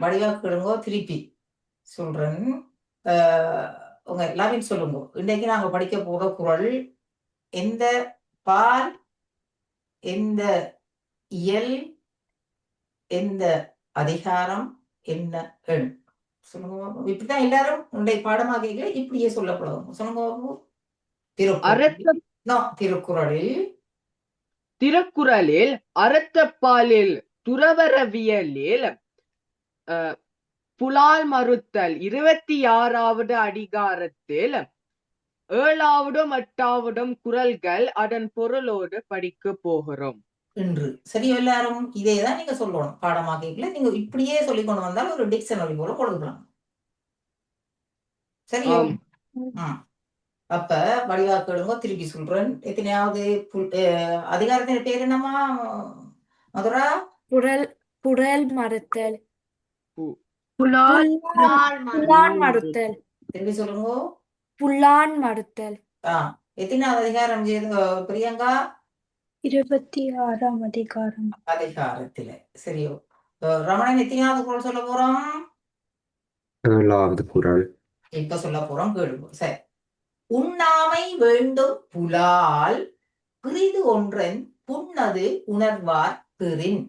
வடிவா கேளுங்கோ, திருப்பி சொல்றேன். அஹ், உங்க எல்லாரும் சொல்லுங்க. இன்னைக்கு நாங்க படிக்க போற குறள் எந்த பால், எந்த இயல், எந்த அதிகாரம், என்ன எண் சொல்லுங்க பாப்போம். இப்படிதான் எல்லாரும் உன்னுடைய பாடமாகைகளை இப்படியே சொல்லப்படும். சொல்லுங்க பாப்போம். திருக்குறள். அறத்த திருக்குறளில் திருக்குறளில் அறத்தப்பாலில் துறவறவியலில் புலால் மறுத்தல் 26வது அதிகாரத்தில் 7வதும் 8வதும் குறள்கள் அதன் பொருளோடு படிக்க போகிறோம். இன்று சரி, எல்லாரும் இதேதான் நீங்க சொல்லணும். பாடமாகைகளை நீங்க இப்படியே சொல்லிக் கொண்டு வந்தால் ஒரு டிக்ஷனரி போல கொடுக்கலாம். சரியோ? ஆம். அப்ப வடிவா கேளுங்க, திருப்பி சொல்றேன். எத்தனையாவது அதிகாரத்தின் பேர் என்னம்மா மதுரா? புறல் மறுத்தல். புலால் புலான் மறுத்தல். திருப்பி சொல்லுங்க. புலான் மறுத்தல். எத்தனாவது அதிகாரம் பிரியங்கா? 26ஆம் அதிகாரம். அதிகாரத்தில. சரியோ? ரமணன் எத்தனாவது குறள் சொல்ல போறோம்? 7வது குறள். இப்ப சொல்ல போறோம், கேளுங்க. சரி. உண்ணாமை வேண்டும் புலால் பிறிது ஒன்றன் புண்ணது உணர்வார் பெறின்.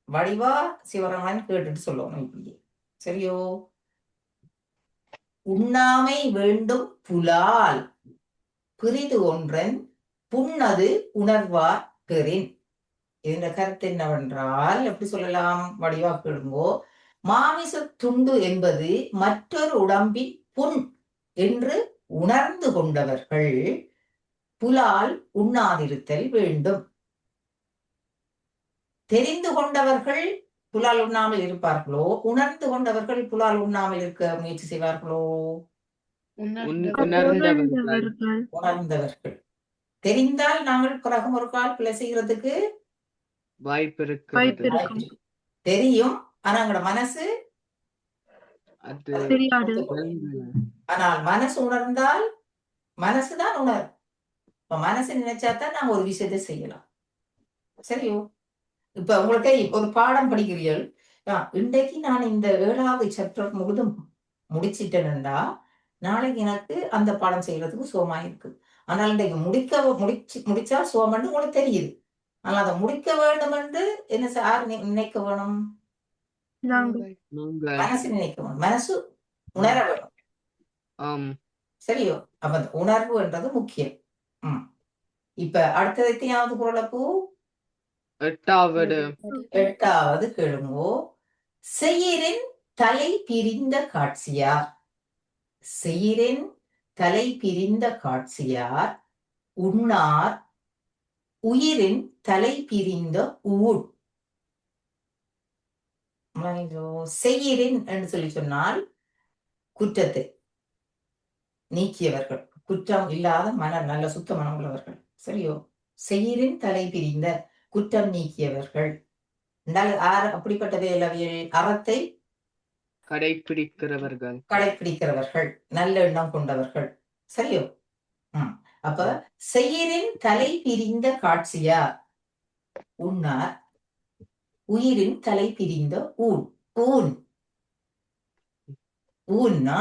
வடிவா சிவரமன் கேட்டுட்டு சொல்லணும் இப்படி. சரியோ? உண்ணாமை வேண்டும் புலால் பிறிது ஒன்றன் புண்ணது உணர்வார் பெறின். இந்த கருத்து என்னவென்றால் எப்படி சொல்லலாம்? வடிவா கேளுங்கோ. மாமிச துண்டு என்பது மற்றொரு உடம்பின் புண் என்று உணர்ந்து கொண்டவர்கள் புலால் உண்ணாதிருத்தல் வேண்டும். தெரிந்து கொண்டவர்கள் புலால் உண்ணாமல் இருப்பார்களோ, உணர்ந்து கொண்டவர்கள் புலால் உண்ணாமல் இருக்க முயற்சி செய்வார்களோ? உணர்ந்தவர்கள். தெரிந்தால் நாங்கள் பிறகு ஒரு கால் பிழை செய்யறதுக்கு வாய்ப்பு தெரியும். ஆனா எங்களோட மனசு ஆனால் மனசு உணர்ந்தால் மனசுதான் உணரும். இப்ப மனசு நினைச்சாதான் நாங்க ஒரு விஷயத்தை செய்யலாம். சரியோ? இப்ப உங்களுக்கு ஒரு பாடம் படிக்கிறீர்கள். இன்றைக்கு நான் இந்த 7வது சாப்டர் முழுதும் முடிச்சிட்டேன்டா, நாளைக்கு எனக்கு அந்த பாடம் செய்யறதுக்கு சோமா இருக்கு. ஆனால் இன்றைக்கு முடிச்சா சோமன்னு உங்களுக்கு தெரியுது. ஆனால் அதை முடிக்க வேண்டும் என்று என்ன யார் நினைக்க வேணும்? மனசு நினைக்க வேணும். மனசு உணர வேணும். சரியோ? அப்ப அந்த உணர்வு என்றது முக்கியம். இப்ப அடுத்தது எத்தனாவது குறளப்பூ? 8வது கேளுங்கோ. செயிரின் தலை பிரிந்த காட்சியார். செயிரின் தலை பிரிந்த காட்சியார் உண்ணார் உயிரின் தலை பிரிந்த ஊர். செயிரின் என்று சொல்லி சொன்னால் குற்றத்தை நீக்கியவர்கள், குற்றம் இல்லாத நல்ல சுத்த மனம் உள்ளவர்கள். சரியோ? செயிரின் தலை பிரிந்த குற்றம் நீக்கியவர்கள். அப்படிப்பட்ட வேலையில் அறத்தை கடைபிடிக்கிறவர்கள், நல்ல எண்ணம் கொண்டவர்கள். சரியோ? அப்ப செயிரின் தலை பிரிந்த காட்சியார் உண்ணார் உயிரின் தலை பிரிந்த ஊன். ஊன் ஊன்னா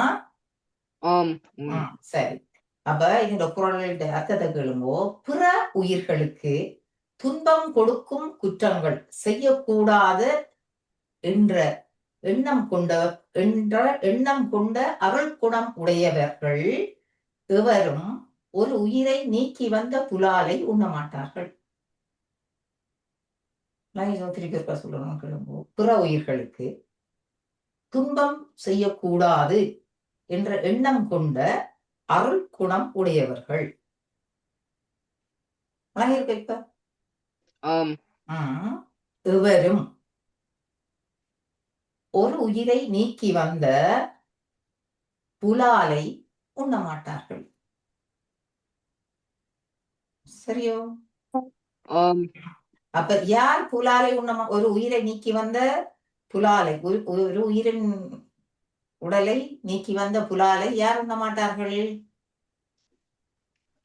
சரி. அப்ப இந்த குறளுடைய அர்த்தத்தை கேளுங்கோ. பிற உயிர்களுக்கு துன்பம் கொடுக்கும் குற்றங்கள் செய்யக்கூடாத என்ற எண்ணம் கொண்ட அருள் குணம் உடையவர்கள் எவரும் ஒரு உயிரை நீக்கி வந்த புலாலை உண்ண மாட்டார்கள். சொல்லணும் கேளுங்கோ. பிற உயிர்களுக்கு துன்பம் செய்யக்கூடாது என்ற எண்ணம் கொண்ட அருள் குணம் உடையவர்கள். இப்ப எவரும் ஒரு உயிரை நீக்கி வந்த புலாலை உண்ண மாட்டார்கள். சரியோ? அப்ப யார் புலாலை ஒரு உயிரை நீக்கி வந்த புலாலை, ஒரு உயிரின் உடலை நீக்கி வந்த புலாலை யார் உண்ண மாட்டார்கள்?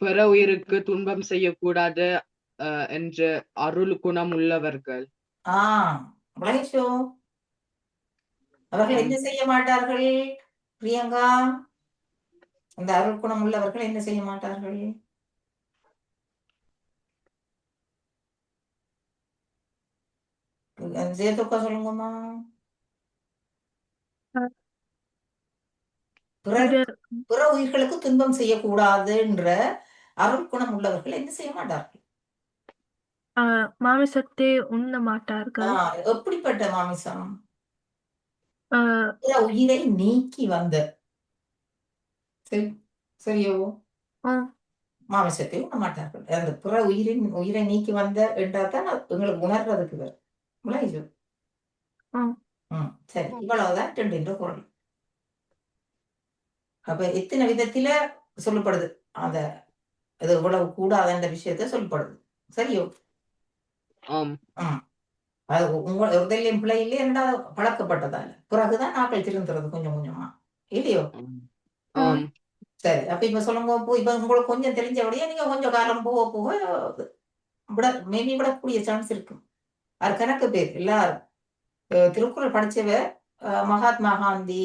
பிற உயிருக்கு துன்பம் செய்யக்கூடாது என்று அருள் குணம் உள்ளவர்கள். அவர்கள் என்ன செய்ய மாட்டார்கள் பிரியங்கா? அந்த அருள் குணம் உள்ளவர்கள் என்ன செய்ய மாட்டார்கள்? ஜெயதுக்கா சொல்லுங்கம்மா. பிற உயிர்களுக்கு துன்பம் செய்யக்கூடாது என்ற அருள் குணம் உள்ளவர்கள் என்ன செய்ய மாட்டார்கள்? மாமிசத்தை உண்ண மாட்டார்கள். எப்படிப்பட்ட மாமிசம்? பிற உயிரை நீக்கி வந்த சரியோ மாமிசத்தை உண்ண மாட்டார்கள். அந்த பிற உயிரை நீக்கி வந்த என்றால் தான் எங்களுக்கு உணர்றதுக்கு வரும். சரி, இவ்வளவுதான் 2 குரல். அப்ப எத்தனை விதத்தில சொல்லப்படுது அந்த அது இவ்வளவு கூடாத விஷயத்த சொல்லப்படுது. சரியோ? அது உங்க பிள்ளையிலே இரண்டாவது பழக்கப்பட்டதால பிறகுதான் நாட்கள் திருந்துறது கொஞ்சம் கொஞ்சமா இல்லையோ? சரி, அப்ப இப்ப சொல்லுங்க, இப்ப உங்களுக்கு கொஞ்சம் தெரிஞ்சபடியே நீங்க கொஞ்சம் காலம் போக போக மேபி விடக்கூடிய சான்ஸ் இருக்கு. அது கணக்கு பேர் எல்லாரும் திருக்குறள் படிச்சவ மகாத்மா காந்தி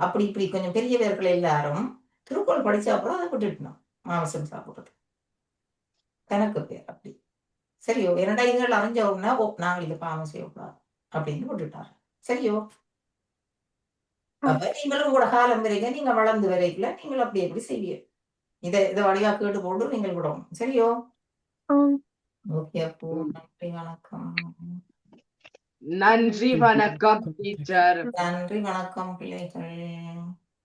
அப்படி இப்படி கொஞ்சம் பெரியவர்கள் எல்லாரும் திருக்குறள் படிச்ச அப்புறம் அதை விட்டுட்டோம் மாமிசம் சாப்பிடுறது. கணக்கு பேர் அப்படி. சரியோ? 2 இதுகள் அறிஞ்ச உடனே நாங்கள் இது பாவம் செய்யக்கூடாது அப்படின்னு விட்டுட்டாரு. சரியோ? அப்ப நீங்களும் கூட காலம் வரைக்கும் நீங்க வளர்ந்து வரைக்குள்ள நீங்கள் அப்படி எப்படி செய்வீங்க? இதை வழியா கேட்டு போட்டு நீங்கள் விடணும். சரியோ? ஓகே, அப்போ நன்றி வணக்கம். நன்றி வணக்கம் டீச்சர். நன்றி வணக்கம் பிள்ளைகள்.